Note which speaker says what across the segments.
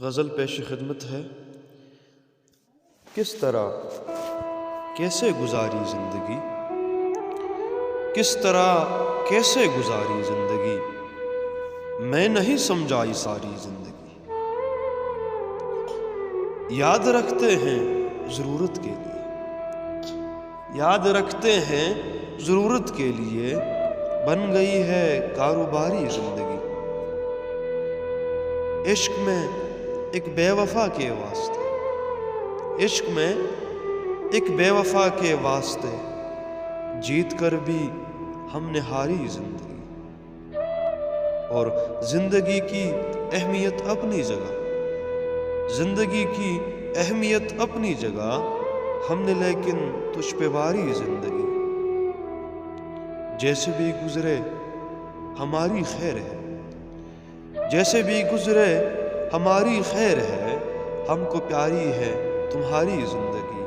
Speaker 1: غزل پیش خدمت ہے۔ کس طرح کیسے گزاری زندگی، کس طرح کیسے گزاری زندگی، میں نہیں سمجھائی ساری زندگی۔ یاد رکھتے ہیں ضرورت کے لیے، یاد رکھتے ہیں ضرورت کے لیے، بن گئی ہے کاروباری زندگی۔ عشق میں ایک بے وفا کے واسطے، عشق میں ایک بے وفا کے واسطے، جیت کر بھی ہم نے ہاری زندگی۔ اور زندگی کی اہمیت اپنی جگہ، زندگی کی اہمیت اپنی جگہ، ہم نے لیکن تجھ پہ واری زندگی۔ جیسے بھی گزرے ہماری خیر ہے، جیسے بھی گزرے ہماری خیر ہے، ہم کو پیاری ہے تمہاری زندگی۔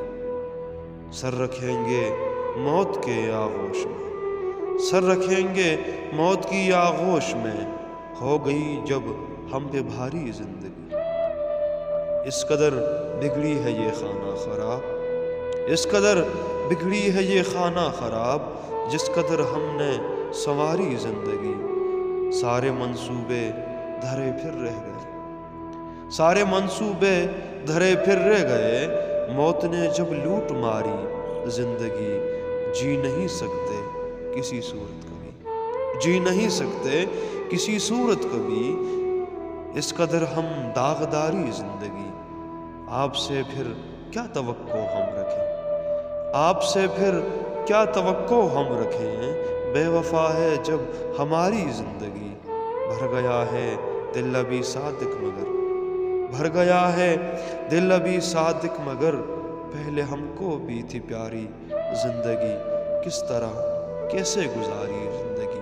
Speaker 1: سر رکھیں گے موت کے آغوش میں، سر رکھیں گے موت کی آغوش میں، ہو گئی جب ہم پہ بھاری زندگی۔ اس قدر بگڑی ہے یہ خانہ خراب، اس قدر بگڑی ہے یہ خانہ خراب، جس قدر ہم نے سنواری زندگی۔ سارے منصوبے دھرے پھر رہ گئے، سارے منصوبے دھرے پھر رہ گئے، موت نے جب لوٹ ماری زندگی۔ جی نہیں سکتے کسی صورت کبھی، جی نہیں سکتے کسی صورت کبھی، اس قدر ہم داغداری زندگی۔ آپ سے پھر کیا توقع ہم رکھیں، آپ سے پھر کیا توقع ہم رکھیں، بے وفا ہے جب ہماری زندگی۔ بھر گیا ہے دل ابھی صادق مگر، بھر گیا ہے دل ابھی صادق مگر، پہلے ہم کو بھی تھی پیاری زندگی۔ کس طرح کیسے گزاری زندگی۔